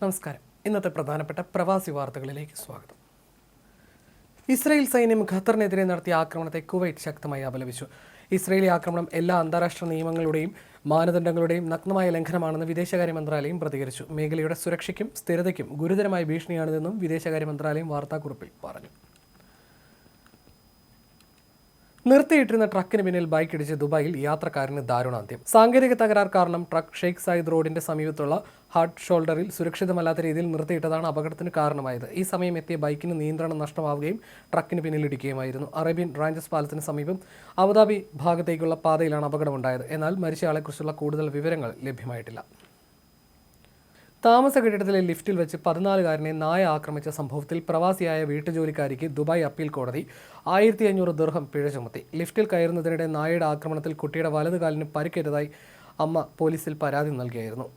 നമസ്കാരം. ഇന്നത്തെ പ്രധാനപ്പെട്ട പ്രവാസി വാർത്തകളിലേക്ക് സ്വാഗതം. ഇസ്രായേൽ സൈന്യം ഖത്തറിനെതിരെ നടത്തിയ ആക്രമണത്തെ കുവൈറ്റ് ശക്തമായി അപലപിച്ചു. ഇസ്രായേലി ആക്രമണം എല്ലാ അന്താരാഷ്ട്ര നിയമങ്ങളുടെയും മാനദണ്ഡങ്ങളുടെയും നഗ്നമായ ലംഘനമാണെന്ന് വിദേശകാര്യ മന്ത്രാലയം പ്രതികരിച്ചു. മേഖലയുടെ സുരക്ഷയ്ക്കും സ്ഥിരതയ്ക്കും ഗുരുതരമായ ഭീഷണിയാണിതെന്നും വിദേശകാര്യ മന്ത്രാലയം വാർത്താക്കുറിപ്പിൽ പറഞ്ഞു. നിർത്തിയിട്ടിരുന്ന ട്രക്കിന് പിന്നിൽ ബൈക്കിടിച്ച് ദുബായിൽ യാത്രക്കാരന് ദാരുണാന്ത്യം. സാങ്കേതിക തകരാർ കാരണം ട്രക്ക് ഷെയ്ഖ് സായിദ് റോഡിന്റെ സമീപത്തുള്ള ഹാർഡ് ഷോൾഡറിൽ സുരക്ഷിതമല്ലാത്ത രീതിയിൽ നിർത്തിയിട്ടതാണ് അപകടത്തിന് കാരണമായത്. ഈ സമയം എത്തിയ ബൈക്കിന് നിയന്ത്രണം നഷ്ടമാവുകയും ട്രക്കിന് പിന്നിൽ ഇടിക്കുകയുമായിരുന്നു. അറേബ്യൻ റാഞ്ചസ് പാലത്തിന് സമീപം അബുദാബി ഭാഗത്തേക്കുള്ള പാതയിലാണ് അപകടമുണ്ടായത്. എന്നാൽ മരിച്ചയാളെക്കുറിച്ചുള്ള കൂടുതൽ വിവരങ്ങൾ ലഭ്യമായിട്ടില്ല. താമസ കെട്ടിടത്തിലെ ലിഫ്റ്റിൽ വെച്ച് 14-കാരനെ നായ ആക്രമിച്ച സംഭവത്തിൽ പ്രവാസിയായ വീട്ടുജോലിക്കാരിക്ക് ദുബായ് അപ്പീൽ കോടതി 1500 ദിർഹം പിഴ ചുമത്തി. ലിഫ്റ്റിൽ കയറുന്നതിനിടെ നായയുടെ ആക്രമണത്തിൽ കുട്ടിയുടെ വലതുകാലിന് പരിക്കേറ്റതായി അമ്മ പോലീസിൽ പരാതി നൽകിയായിരുന്നു.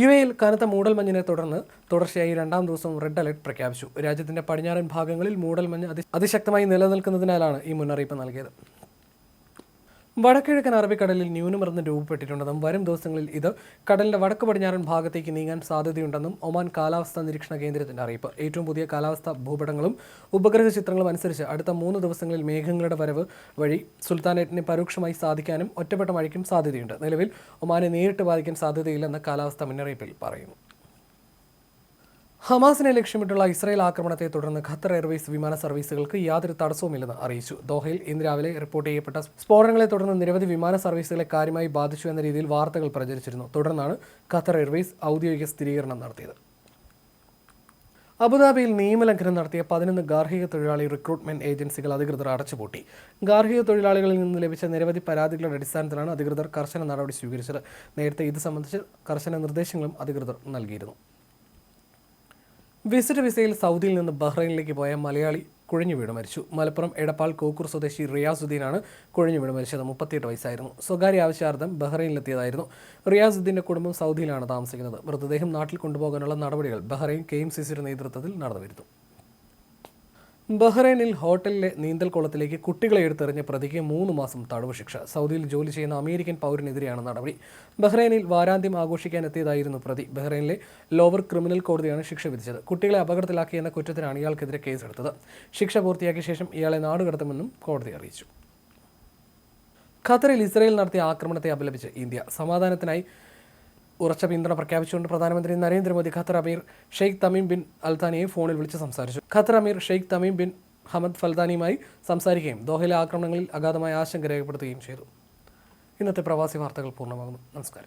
യുഎഇയിൽ കനത്ത മൂടൽമഞ്ഞിനെ തുടർന്ന് തുടർച്ചയായി 2ാം ദിവസവും റെഡ് അലർട്ട് പ്രഖ്യാപിച്ചു. രാജ്യത്തിന്റെ പടിഞ്ഞാറൻ ഭാഗങ്ങളിൽ മൂടൽമഞ്ഞ് അതിശക്തമായി നിലനിൽക്കുന്നതിനാലാണ് ഈ മുന്നറിയിപ്പ് നൽകിയത്. വടക്കിഴക്കൻ അറബിക്കടലിൽ ന്യൂനമർദ്ദം രൂപപ്പെട്ടിട്ടുണ്ടെന്നും വരും ദിവസങ്ങളിൽ ഇത് കടലിന്റെ വടക്ക് പടിഞ്ഞാറൻ ഭാഗത്തേക്ക് നീങ്ങാൻ സാധ്യതയുണ്ടെന്നും ഒമാൻ കാലാവസ്ഥാ നിരീക്ഷണ കേന്ദ്രത്തിന്റെ അറിയിപ്പ്. ഏറ്റവും പുതിയ കാലാവസ്ഥാ ഭൂപടങ്ങളും ഉപഗ്രഹ ചിത്രങ്ങളും അനുസരിച്ച് അടുത്ത 3 ദിവസങ്ങളിൽ മേഘങ്ങളുടെ വരവ് വഴി സുൽത്താനേറ്റിനെ പരോക്ഷമായി സാധിക്കാനും ഒറ്റപ്പെട്ട മഴയ്ക്കും സാധ്യതയുണ്ട്. നിലവിൽ ഒമാനെ നേരിട്ട് ബാധിക്കാൻ സാധ്യതയില്ലെന്ന് കാലാവസ്ഥാ മുന്നറിയിപ്പിൽ പറയുന്നു. ഹമാസിനെ ലക്ഷ്യമിട്ടുള്ള ഇസ്രായേൽ ആക്രമണത്തെ തുടർന്ന് ഖത്തർ എയർവേസ് വിമാന സർവീസുകൾക്ക് യാതൊരു തടസ്സവുമില്ലെന്ന് അറിയിച്ചു. ദോഹയിൽ ഇന്ന് രാവിലെ റിപ്പോർട്ട് ചെയ്യപ്പെട്ട സ്ഫോടനങ്ങളെ തുടർന്ന് നിരവധി വിമാന സർവീസുകളെ കാര്യമായി ബാധിച്ചു എന്ന രീതിയിൽ വാർത്തകൾ പ്രചരിച്ചിരുന്നു. തുടർന്നാണ് ഖത്തർ എയർവേസ് ഔദ്യോഗിക സ്ഥിരീകരണം നടത്തിയത്. അബുദാബിയിൽ നിയമലംഘനം നടത്തിയ 11 ഗാർഹിക തൊഴിലാളി റിക്രൂട്ട്മെന്റ് ഏജൻസികൾ അധികൃതർ അടച്ചുപൂട്ടി. ഗാർഹിക തൊഴിലാളികളിൽ നിന്ന് ലഭിച്ച നിരവധി പരാതികളുടെ അടിസ്ഥാനത്തിലാണ് അധികൃതർ കർശന നടപടി സ്വീകരിച്ചത്. നേരത്തെ ഇത് സംബന്ധിച്ച് കർശന നിർദ്ദേശങ്ങളും അധികൃതർ നൽകിയിരുന്നു. വിസിറ്റ് വിസയിൽ സൗദിയിൽ നിന്ന് ബഹ്റൈനിലേക്ക് പോയ മലയാളി കുഴഞ്ഞു വീണ് മരിച്ചു. മലപ്പുറം എടപ്പാൾ കോക്കൂർ സ്വദേശി റിയാസുദ്ദീനാണ് കുഴഞ്ഞു വീണ് മരിച്ചത്. 38 വയസ്സായിരുന്നു. സ്വകാര്യ ആവശ്യാർത്ഥം ബഹ്റൈനിലെത്തിയതായിരുന്നു. റിയാസുദ്ദീന്റെ കുടുംബം സൗദിയിലാണ് താമസിക്കുന്നത്. മൃതദേഹം നാട്ടിൽ കൊണ്ടുപോകാനുള്ള നടപടികൾ ബഹ്റൈൻ KMCCയുടെ നേതൃത്വത്തിൽ നടന്നുവരുന്നു. ബഹ്റൈനിൽ ഹോട്ടലിലെ നീന്തൽക്കുളത്തിലേക്ക് കുട്ടികളെ എടുത്തെറിഞ്ഞ പ്രതിക്ക് 3 മാസം തടവ് ശിക്ഷ. സൗദിയിൽ ജോലി ചെയ്യുന്ന അമേരിക്കൻ പൗരനെതിരെയാണ് നടപടി. ബഹ്റൈനിൽ വാരാന്ത്യം ആഘോഷിക്കാനെത്തിയതായിരുന്നു പ്രതി. ബഹ്റൈനിലെ ലോവർ ക്രിമിനൽ കോടതിയാണ് ശിക്ഷ വിധിച്ചത്. കുട്ടികളെ അപകടത്തിലാക്കിയെന്ന കുറ്റത്തിനാണ് ഇയാൾക്കെതിരെ കേസെടുത്തത്. ശിക്ഷ പൂർത്തിയാക്കിയ ശേഷം ഇയാളെ നാടുകടത്തുമെന്നും കോടതി അറിയിച്ചു. ഖത്തറിൽ ഇസ്രായേൽ നടത്തിയ ആക്രമണത്തെ അപലപിച്ച് ഇന്ത്യ. സമാധാനത്തിനായി ഉറച്ച പിന്തുണ പ്രഖ്യാപിച്ചുകൊണ്ട് പ്രധാനമന്ത്രി നരേന്ദ്രമോദി ഖത്തർ അമീർ ഷെയ്ഖ് തമീം ബിൻ അൽത്താനിയെ ഫോണിൽ വിളിച്ച് സംസാരിച്ചു. ഖത്തർ അമീർ ഷെയ്ഖ് തമീം ബിൻ ഹമദ് ഫൽത്താനിയുമായി സംസാരിക്കുകയും ദോഹയിലെ ആക്രമണങ്ങളിൽ അഗാധമായ ആശങ്ക രേഖപ്പെടുത്തുകയും ചെയ്തു. ഇന്നത്തെ പ്രവാസി വാർത്തകൾ പൂർണ്ണമാകുന്നു. നമസ്കാരം.